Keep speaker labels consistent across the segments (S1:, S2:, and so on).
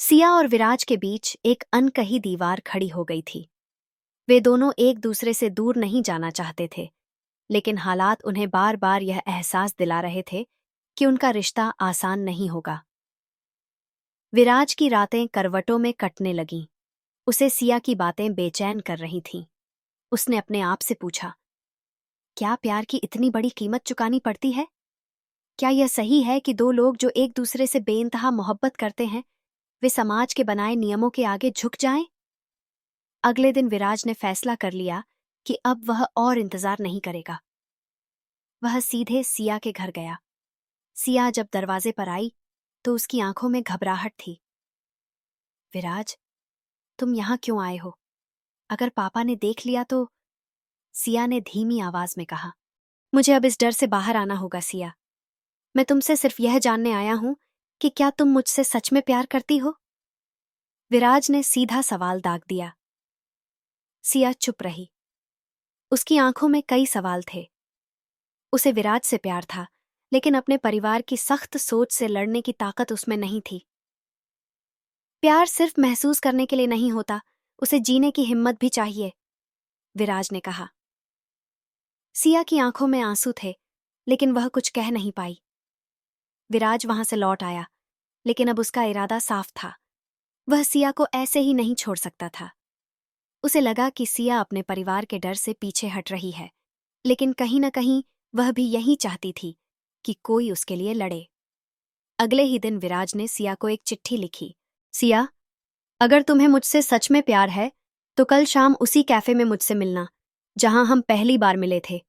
S1: सिया और विराज के बीच एक अनकही दीवार खड़ी हो गई थी। वे दोनों एक दूसरे से दूर नहीं जाना चाहते थे, लेकिन हालात उन्हें बार बार यह एहसास दिला रहे थे कि उनका रिश्ता आसान नहीं होगा। विराज की रातें करवटों में कटने लगीं। उसे सिया की बातें बेचैन कर रही थीं। उसने अपने आप से पूछा, क्या प्यार की इतनी बड़ी कीमत चुकानी पड़ती है? क्या यह सही है कि दो लोग जो एक दूसरे से बेइंतहा मोहब्बत करते हैं, वे समाज के बनाए नियमों के आगे झुक जाएं? अगले दिन विराज ने फैसला कर लिया कि अब वह और इंतजार नहीं करेगा। वह सीधे सिया के घर गया। सिया जब दरवाजे पर आई तो उसकी आंखों में घबराहट थी। विराज, तुम यहां क्यों आए हो? अगर पापा ने देख लिया तो? सिया ने धीमी आवाज में कहा। मुझे अब इस डर से बाहर आना होगा सिया। मैं तुमसे सिर्फ यह जानने आया हूं कि क्या तुम मुझसे सच में प्यार करती हो? विराज ने सीधा सवाल दाग दिया। सिया चुप रही। उसकी आंखों में कई सवाल थे। उसे विराज से प्यार था, लेकिन अपने परिवार की सख्त सोच से लड़ने की ताकत उसमें नहीं थी। प्यार सिर्फ महसूस करने के लिए नहीं होता, उसे जीने की हिम्मत भी चाहिए, विराज ने कहा। सिया की आंखों में आंसू थे, लेकिन वह कुछ कह नहीं पाई। विराज वहां से लौट आया, लेकिन अब उसका इरादा साफ था। वह सिया को ऐसे ही नहीं छोड़ सकता था। उसे लगा कि सिया अपने परिवार के डर से पीछे हट रही है, लेकिन कहीं न कहीं वह भी यही चाहती थी कि कोई उसके लिए लड़े। अगले ही दिन विराज ने सिया को एक चिट्ठी लिखी। सिया, अगर तुम्हें मुझसे सच में प्यार है तो कल शाम उसी कैफे में मुझसे मिलना जहां हम पहली बार मिले थे।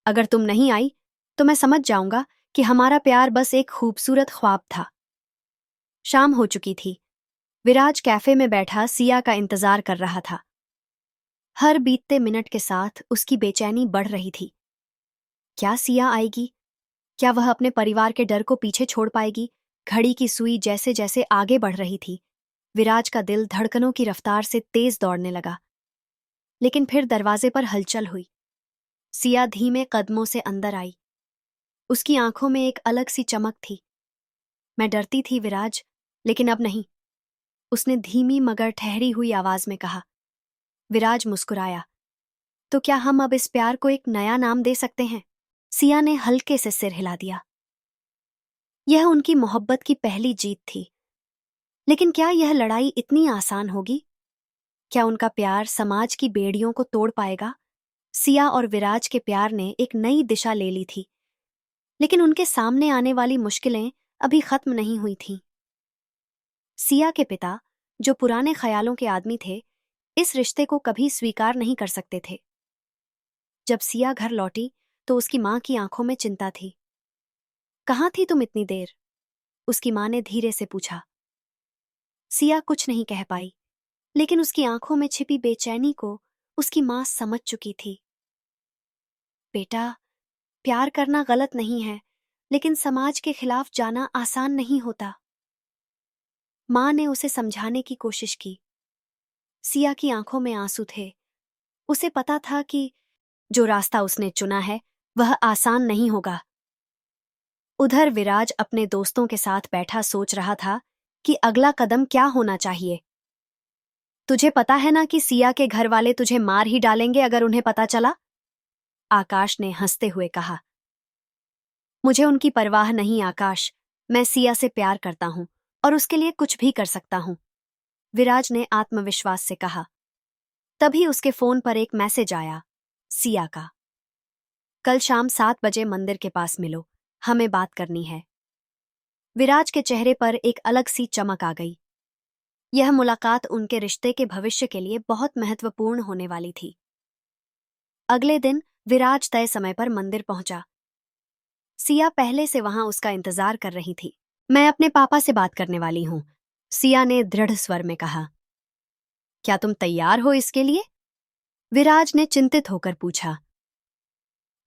S1: अगर तुम नहीं आई तो मैं समझ जाऊंगा कि हमारा प्यार बस एक खूबसूरत ख्वाब था। शाम हो चुकी थी। विराज कैफे में बैठा सिया का इंतजार कर रहा था। हर बीतते मिनट के साथ उसकी बेचैनी बढ़ रही थी। क्या सिया आएगी? क्या वह अपने परिवार के डर को पीछे छोड़ पाएगी? घड़ी की सुई जैसे जैसे आगे बढ़ रही थी, विराज का दिल धड़कनों की रफ्तार से तेज दौड़ने लगा। लेकिन फिर दरवाजे पर हलचल हुई। सिया धीमे कदमों से अंदर आई। उसकी आंखों में एक अलग सी चमक थी। मैं डरती थी विराज, लेकिन अब नहीं, उसने धीमी मगर ठहरी हुई आवाज में कहा। विराज मुस्कुराया। तो क्या हम अब इस प्यार को एक नया नाम दे सकते हैं? सिया ने हल्के से सिर हिला दिया। यह उनकी मोहब्बत की पहली जीत थी, लेकिन क्या यह लड़ाई इतनी आसान होगी? क्या उनका प्यार समाज की बेड़ियों को तोड़ पाएगा? सिया और विराज के प्यार ने एक नई दिशा ले ली थी, लेकिन उनके सामने आने वाली मुश्किलें अभी खत्म नहीं हुई थीं। सिया के पिता, जो पुराने ख्यालों के आदमी थे, इस रिश्ते को कभी स्वीकार नहीं कर सकते थे। जब सिया घर लौटी तो उसकी मां की आंखों में चिंता थी। कहाँ थी तुम इतनी देर? उसकी मां ने धीरे से पूछा। सिया कुछ नहीं कह पाई, लेकिन उसकी आंखों में छिपी बेचैनी को उसकी मां समझ चुकी थी। बेटा, प्यार करना गलत नहीं है, लेकिन समाज के खिलाफ जाना आसान नहीं होता। मां ने उसे समझाने की कोशिश की। सिया की आंखों में आंसू थे। उसे पता था कि जो रास्ता उसने चुना है वह आसान नहीं होगा। उधर विराज अपने दोस्तों के साथ बैठा सोच रहा था कि अगला कदम क्या होना चाहिए। तुझे पता है ना कि सिया के घर वाले तुझे मार ही डालेंगे अगर उन्हें पता चला? आकाश ने हंसते हुए कहा। मुझे उनकी परवाह नहीं आकाश, मैं सिया से प्यार करता हूं और उसके लिए कुछ भी कर सकता हूं, विराज ने आत्मविश्वास से कहा। तभी उसके फोन पर एक मैसेज आया, सिया का। कल शाम 7 बजे मंदिर के पास मिलो, हमें बात करनी है। विराज के चेहरे पर एक अलग सी चमक आ गई। यह मुलाकात उनके रिश्ते के भविष्य के लिए बहुत महत्वपूर्ण होने वाली थी। अगले दिन विराज तय समय पर मंदिर पहुंचा। सिया पहले से वहां उसका इंतजार कर रही थी। मैं अपने पापा से बात करने वाली हूं, सिया ने दृढ़ स्वर में कहा। क्या तुम तैयार हो इसके लिए? विराज ने चिंतित होकर पूछा।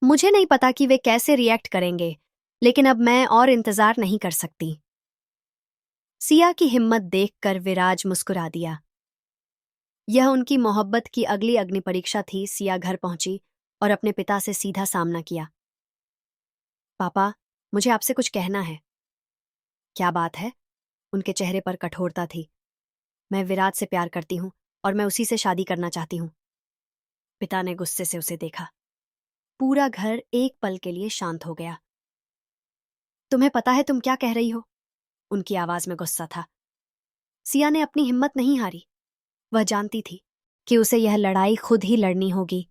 S1: मुझे नहीं पता कि वे कैसे रिएक्ट करेंगे, लेकिन अब मैं और इंतजार नहीं कर सकती। सिया की हिम्मत देखकर विराज मुस्कुरा दिया। यह उनकी मोहब्बत की अगली अग्नि परीक्षा थी। सिया घर पहुंची और अपने पिता से सीधा सामना किया। पापा, मुझे आपसे कुछ कहना है। क्या बात है? उनके चेहरे पर कठोरता थी। मैं विराज से प्यार करती हूँ और मैं उसी से शादी करना चाहती हूँ। पिता ने गुस्से से उसे देखा। पूरा घर एक पल के लिए शांत हो गया। तुम्हें पता है तुम क्या कह रही हो? उनकी आवाज में गुस्सा था। सिया ने अपनी हिम्मत नहीं हारी। वह जानती थी कि उसे यह लड़ाई खुद ही लड़नी होगी।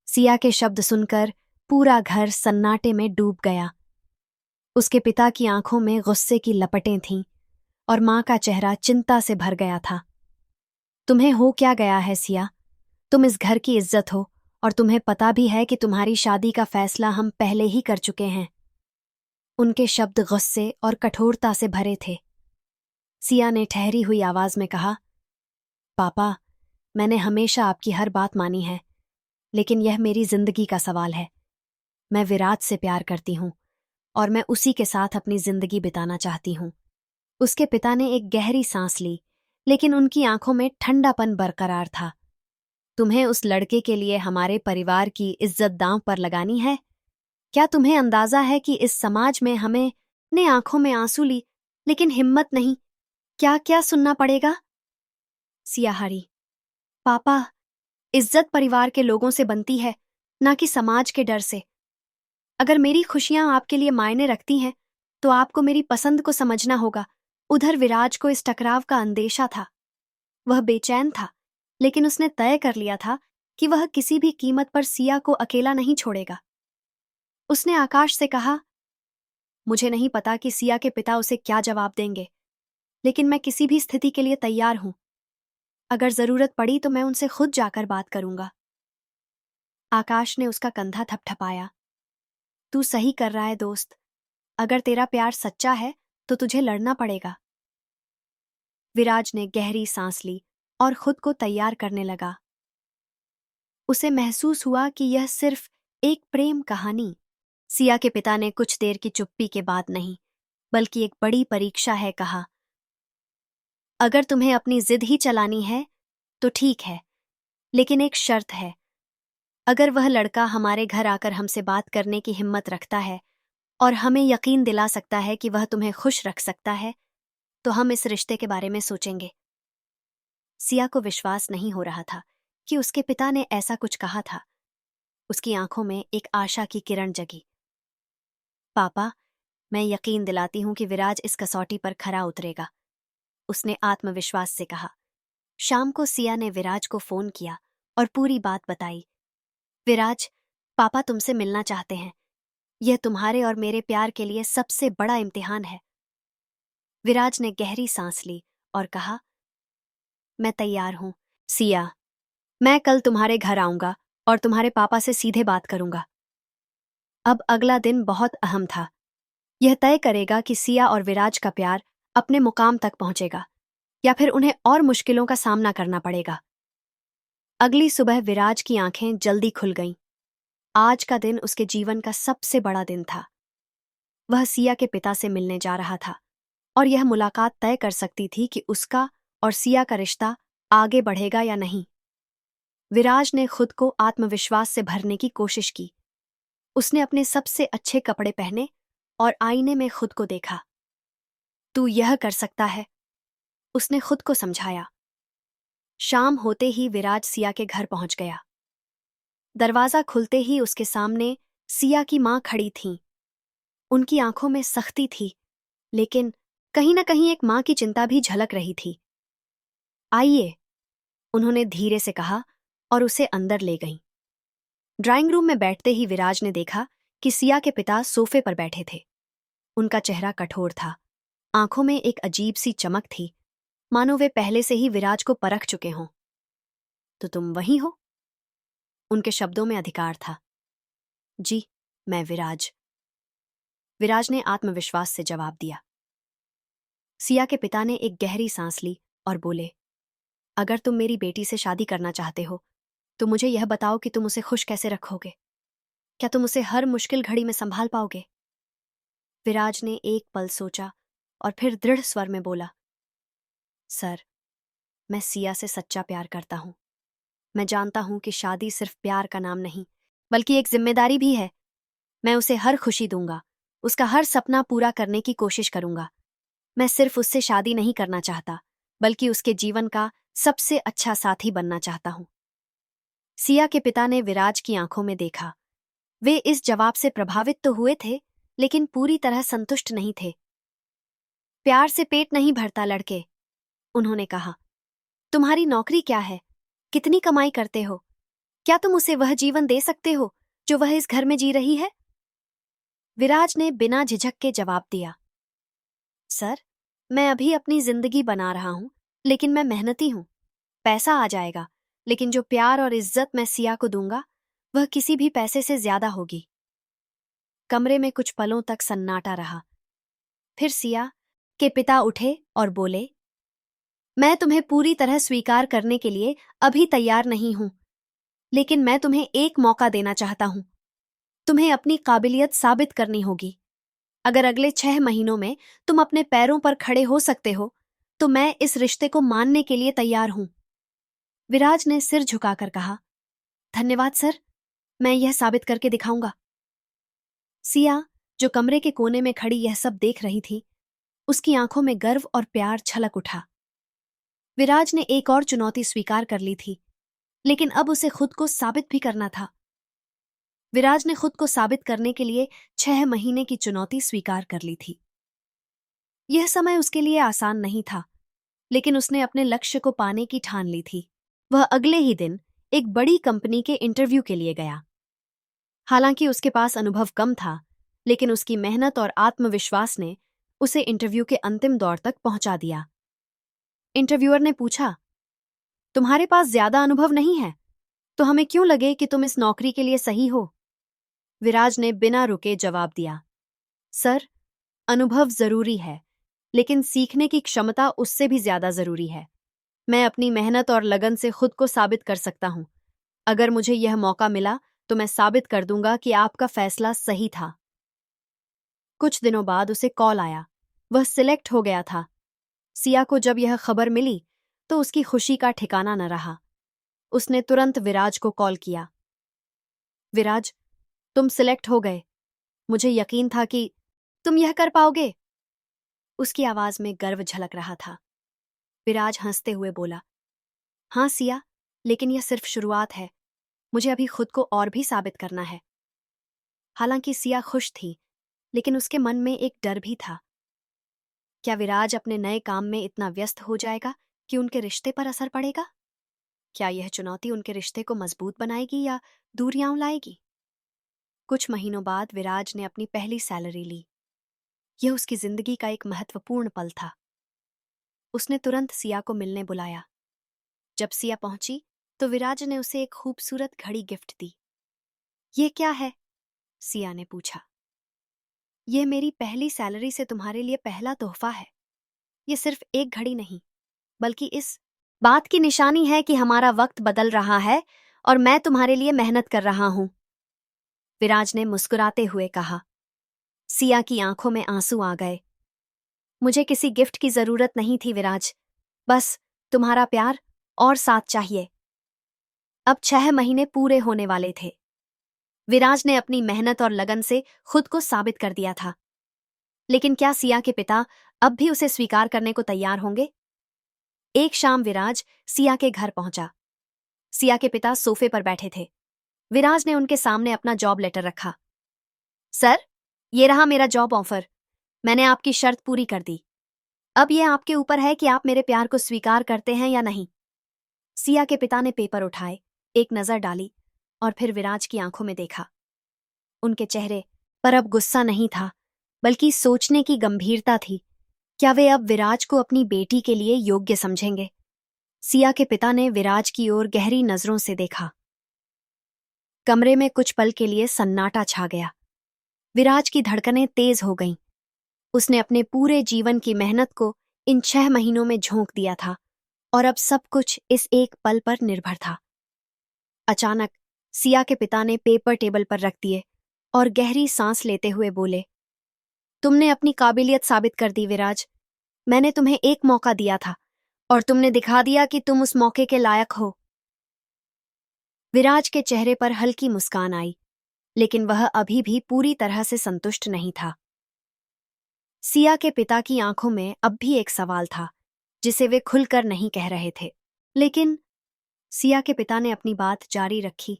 S1: सिया के शब्द सुनकर पूरा घर सन्नाटे में डूब गया। उसके पिता की आंखों में गुस्से की लपटें थीं और मां का चेहरा चिंता से भर गया था। तुम्हें हो क्या गया है सिया? तुम इस घर की इज्जत हो और तुम्हें पता भी है कि तुम्हारी शादी का फैसला हम पहले ही कर चुके हैं। उनके शब्द गुस्से और कठोरता से भरे थे। सिया ने ठहरी हुई आवाज में कहा, पापा, मैंने हमेशा आपकी हर बात मानी है, लेकिन यह मेरी जिंदगी का सवाल है। मैं विराज से प्यार करती हूँ और मैं उसी के साथ अपनी जिंदगी बिताना चाहती हूँ। उसके पिता ने एक गहरी सांस ली, लेकिन उनकी आंखों में ठंडापन बरकरार था। तुम्हें उस लड़के के लिए हमारे परिवार की इज्जत दांव पर लगानी है? क्या तुम्हें अंदाजा है कि इस समाज में हमें ने आंखों में आंसू ली, लेकिन हिम्मत नहीं? क्या क्या सुनना पड़ेगा? सियाहारी, पापा, इज्जत परिवार के लोगों से बनती है, ना कि समाज के डर से। अगर मेरी खुशियां आपके लिए मायने रखती हैं, तो आपको मेरी पसंद को समझना होगा। उधर विराज को इस टकराव का अंदेशा था। वह बेचैन था, लेकिन उसने तय कर लिया था कि वह किसी भी कीमत पर सिया को अकेला नहीं छोड़ेगा। उसने आकाश से कहा, मुझे नहीं पता कि सिया के पिता उसे क्या जवाब देंगे, लेकिन मैं किसी भी स्थिति के लिए तैयार हूं। अगर जरूरत पड़ी तो मैं उनसे खुद जाकर बात करूंगा। आकाश ने उसका कंधा थपथपाया। तू सही कर रहा है दोस्त। अगर तेरा प्यार सच्चा है तो तुझे लड़ना पड़ेगा। विराज ने गहरी सांस ली और खुद को तैयार करने लगा। उसे महसूस हुआ कि यह सिर्फ एक प्रेम कहानी सिया के पिता ने कुछ देर की चुप्पी के बाद नहीं, बल्कि एक बड़ी परीक्षा है कहा। अगर तुम्हें अपनी जिद ही चलानी है तो ठीक है, लेकिन एक शर्त है। अगर वह लड़का हमारे घर आकर हमसे बात करने की हिम्मत रखता है और हमें यकीन दिला सकता है कि वह तुम्हें खुश रख सकता है, तो हम इस रिश्ते के बारे में सोचेंगे। सिया को विश्वास नहीं हो रहा था कि उसके पिता ने ऐसा कुछ कहा था। उसकी आंखों में एक आशा की किरण जगी। पापा, मैं यकीन दिलाती हूं कि विराज इस कसौटी पर खरा उतरेगा, उसने आत्मविश्वास से कहा। शाम को सिया ने विराज को फोन किया और पूरी बात बताई। विराज, पापा तुमसे मिलना चाहते हैं। यह तुम्हारे और मेरे प्यार के लिए सबसे बड़ा इम्तिहान है। विराज ने गहरी सांस ली और कहा, मैं तैयार हूं सिया। मैं कल तुम्हारे घर आऊंगा और तुम्हारे पापा से सीधे बात करूंगा। अब अगला दिन बहुत अहम था। यह तय करेगा कि सिया और विराज का प्यार अपने मुकाम तक पहुंचेगा या फिर उन्हें और मुश्किलों का सामना करना पड़ेगा। अगली सुबह विराज की आंखें जल्दी खुल गईं। आज का दिन उसके जीवन का सबसे बड़ा दिन था। वह सिया के पिता से मिलने जा रहा था और यह मुलाकात तय कर सकती थी कि उसका और सिया का रिश्ता आगे बढ़ेगा या नहीं। विराज ने खुद को आत्मविश्वास से भरने की कोशिश की। उसने अपने सबसे अच्छे कपड़े पहने और आईने में खुद को देखा। तू यह कर सकता है, उसने खुद को समझाया। शाम होते ही विराज सिया के घर पहुंच गया। दरवाजा खुलते ही उसके सामने सिया की मां खड़ी थीं। उनकी आंखों में सख्ती थी, लेकिन कहीं न कहीं एक मां की चिंता भी झलक रही थी। आइए, उन्होंने धीरे से कहा और उसे अंदर ले गईं। ड्राइंग रूम में बैठते ही विराज ने देखा कि सिया के पिता सोफे पर बैठे थे। उनका चेहरा कठोर था, आंखों में एक अजीब सी चमक थी, मानो वे पहले से ही विराज को परख चुके हों। तो तुम वही हो? उनके शब्दों में अधिकार था। जी, मैं विराज। विराज ने आत्मविश्वास से जवाब दिया। सिया के पिता ने एक गहरी सांस ली और बोले, अगर तुम मेरी बेटी से शादी करना चाहते हो तो मुझे यह बताओ कि तुम उसे खुश कैसे रखोगे। क्या तुम उसे हर मुश्किल घड़ी में संभाल पाओगे? विराज ने एक पल सोचा और फिर दृढ़ स्वर में बोला, सर, मैं सिया से सच्चा प्यार करता हूं। मैं जानता हूं कि शादी सिर्फ प्यार का नाम नहीं, बल्कि एक जिम्मेदारी भी है। मैं उसे हर खुशी दूंगा, उसका हर सपना पूरा करने की कोशिश करूंगा। मैं सिर्फ उससे शादी नहीं करना चाहता, बल्कि उसके जीवन का सबसे अच्छा साथी बनना चाहता हूं। सिया के पिता ने विराज की आंखों में देखा। वे इस जवाब से प्रभावित तो हुए थे, लेकिन पूरी तरह संतुष्ट नहीं थे। प्यार से पेट नहीं भरता लड़के, उन्होंने कहा। तुम्हारी नौकरी क्या है? कितनी कमाई करते हो? क्या तुम उसे वह जीवन दे सकते हो जो वह इस घर में जी रही है? विराज ने बिना झिझक के जवाब दिया। सर, मैं अभी अपनी जिंदगी बना रहा हूं, लेकिन मैं मेहनती हूं। पैसा आ जाएगा, लेकिन जो प्यार और इज्जत मैं सिया को दूंगा, वह किसी भी पैसे से ज्यादा होगी। कमरे में कुछ पलों तक सन्नाटा रहा। फिर सिया के पिता उठे और बोले, मैं तुम्हें पूरी तरह स्वीकार करने के लिए अभी तैयार नहीं हूं, लेकिन मैं तुम्हें एक मौका देना चाहता हूं। तुम्हें अपनी काबिलियत साबित करनी होगी। अगर अगले 6 महीनों में तुम अपने पैरों पर खड़े हो सकते हो, तो मैं इस रिश्ते को मानने के लिए तैयार हूं। विराज ने सिर झुकाकर कहा, धन्यवाद सर, मैं यह साबित करके दिखाऊंगा। सिया, जो कमरे के कोने में खड़ी यह सब देख रही थी, उसकी आंखों में गर्व और प्यार छलक उठा। विराज ने एक और चुनौती स्वीकार कर ली थी, लेकिन अब उसे खुद को साबित भी करना था। विराज ने खुद को साबित करने के लिए 6 महीने की चुनौती स्वीकार कर ली थी। यह समय उसके लिए आसान नहीं था, लेकिन उसने अपने लक्ष्य को पाने की ठान ली थी। वह अगले ही दिन एक बड़ी कंपनी के इंटरव्यू के लिए गया। हालांकि उसके पास अनुभव कम था, लेकिन उसकी मेहनत और आत्मविश्वास ने उसे इंटरव्यू के अंतिम दौर तक पहुंचा दिया। इंटरव्यूअर ने पूछा, तुम्हारे पास ज्यादा अनुभव नहीं है, तो हमें क्यों लगे कि तुम इस नौकरी के लिए सही हो? विराज ने बिना रुके जवाब दिया, सर, अनुभव जरूरी है, लेकिन सीखने की क्षमता उससे भी ज्यादा जरूरी है। मैं अपनी मेहनत और लगन से खुद को साबित कर सकता हूं। अगर मुझे यह मौका मिला, तो मैं साबित कर दूंगा कि आपका फैसला सही था। कुछ दिनों बाद उसे कॉल आया। वह सिलेक्ट हो गया था। सिया को जब यह खबर मिली, तो उसकी खुशी का ठिकाना न रहा। उसने तुरंत विराज को कॉल किया। विराज, तुम सिलेक्ट हो गए। मुझे यकीन था कि तुम यह कर पाओगे। उसकी आवाज में गर्व झलक रहा था। विराज हंसते हुए बोला, हाँ सिया, लेकिन यह सिर्फ शुरुआत है। मुझे अभी खुद को और भी साबित करना है। हालांकि सिया खुश थी, लेकिन उसके मन में एक डर भी था। क्या विराज अपने नए काम में इतना व्यस्त हो जाएगा कि उनके रिश्ते पर असर पड़ेगा? क्या यह चुनौती उनके रिश्ते को मजबूत बनाएगी या दूरियां लाएगी? कुछ महीनों बाद विराज ने अपनी पहली सैलरी ली। यह उसकी जिंदगी का एक महत्वपूर्ण पल था। उसने तुरंत सिया को मिलने बुलाया। जब सिया पहुंची, तो विराज ने उसे एक खूबसूरत घड़ी गिफ्ट दी। ये क्या है? सिया ने पूछा। यह मेरी पहली सैलरी से तुम्हारे लिए पहला तोहफा है। यह सिर्फ एक घड़ी नहीं, बल्कि इस बात की निशानी है कि हमारा वक्त बदल रहा है और मैं तुम्हारे लिए मेहनत कर रहा हूं। विराज ने मुस्कुराते हुए कहा। सिया की आंखों में आंसू आ गए। मुझे किसी गिफ्ट की जरूरत नहीं थी विराज, बस तुम्हारा प्यार और साथ चाहिए। अब 6 महीने पूरे होने वाले थे। विराज ने अपनी मेहनत और लगन से खुद को साबित कर दिया था। लेकिन क्या सिया के पिता अब भी उसे स्वीकार करने को तैयार होंगे? एक शाम विराज सिया के घर पहुंचा। सिया के पिता सोफे पर बैठे थे। विराज ने उनके सामने अपना जॉब लेटर रखा। सर, ये रहा मेरा जॉब ऑफर। मैंने आपकी शर्त पूरी कर दी। अब यह आपके ऊपर है कि आप मेरे प्यार को स्वीकार करते हैं या नहीं। सिया के पिता ने पेपर उठाए, एक नजर डाली और फिर विराज की आंखों में देखा। उनके चेहरे पर अब गुस्सा नहीं था, बल्कि सोचने की गंभीरता थी। क्या वे अब विराज को अपनी बेटी के लिए योग्य समझेंगे? सिया के पिता ने विराज की ओर गहरी नजरों से देखा। कमरे में कुछ पल के लिए सन्नाटा छा गया। विराज की धड़कनें तेज हो गईं। उसने अपने पूरे जीवन की मेहनत को इन 6 महीनों में झोंक दिया था और अब सब कुछ इस एक पल पर निर्भर था। अचानक सिया के पिता ने पेपर टेबल पर रख दिए और गहरी सांस लेते हुए बोले, तुमने अपनी काबिलियत साबित कर दी विराज। मैंने तुम्हें एक मौका दिया था और तुमने दिखा दिया कि तुम उस मौके के लायक हो। विराज के चेहरे पर हल्की मुस्कान आई, लेकिन वह अभी भी पूरी तरह से संतुष्ट नहीं था। सिया के पिता की आंखों में अब भी एक सवाल था, जिसे वे खुलकर नहीं कह रहे थे। लेकिन सिया के पिता ने अपनी बात जारी रखी।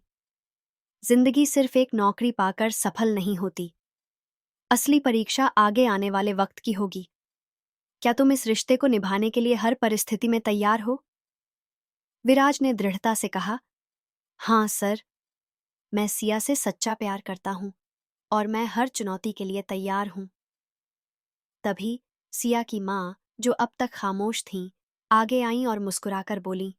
S1: जिंदगी सिर्फ एक नौकरी पाकर सफल नहीं होती। असली परीक्षा आगे आने वाले वक्त की होगी। क्या तुम इस रिश्ते को निभाने के लिए हर परिस्थिति में तैयार हो? विराज ने दृढ़ता से कहा, हाँ सर, मैं सिया से सच्चा प्यार करता हूं और मैं हर चुनौती के लिए तैयार हूं। तभी सिया की मां, जो अब तक खामोश थीं, आगे आईं और मुस्कुराकर बोलीं,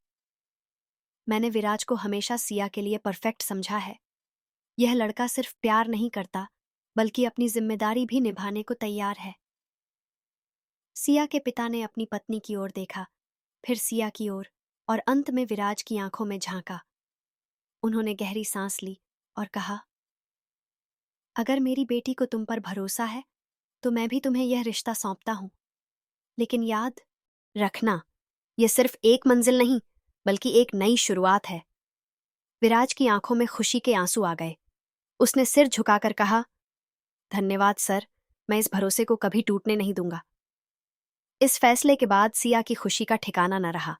S1: मैंने विराज को हमेशा सिया के लिए परफेक्ट समझा है। यह लड़का सिर्फ प्यार नहीं करता, बल्कि अपनी जिम्मेदारी भी निभाने को तैयार है। सिया के पिता ने अपनी पत्नी की ओर देखा, फिर सिया की ओर, और अंत में विराज की आंखों में झांका। उन्होंने गहरी सांस ली और कहा, अगर मेरी बेटी को तुम पर भरोसा है तो मैं भी तुम्हें यह रिश्ता सौंपता हूं। लेकिन याद रखना, यह सिर्फ एक मंजिल नहीं, बल्कि एक नई शुरुआत है। विराज की आंखों में खुशी के आंसू आ गए। उसने सिर झुकाकर कहा, धन्यवाद सर, मैं इस भरोसे को कभी टूटने नहीं दूंगा। इस फैसले के बाद सिया की खुशी का ठिकाना न रहा।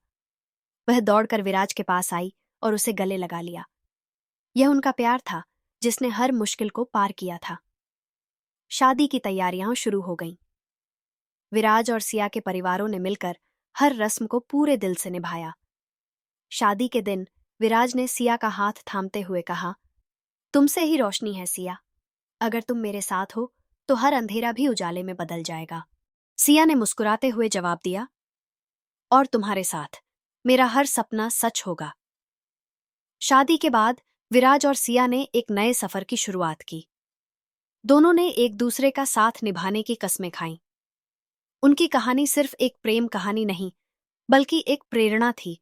S1: वह दौड़कर विराज के पास आई और उसे गले लगा लिया। यह उनका प्यार था, जिसने हर मुश्किल को पार किया था। शादी की तैयारियां शुरू हो गईं। विराज और सिया के परिवारों ने मिलकर हर रस्म को पूरे दिल से निभाया। शादी के दिन विराज ने सिया का हाथ थामते हुए कहा, तुमसे ही रोशनी है सिया। अगर तुम मेरे साथ हो तो हर अंधेरा भी उजाले में बदल जाएगा। सिया ने मुस्कुराते हुए जवाब दिया, और तुम्हारे साथ मेरा हर सपना सच होगा। शादी के बाद विराज और सिया ने एक नए सफर की शुरुआत की। दोनों ने एक दूसरे का साथ निभाने की कस्में खाईं। उनकी कहानी सिर्फ एक प्रेम कहानी नहीं, बल्कि एक प्रेरणा थी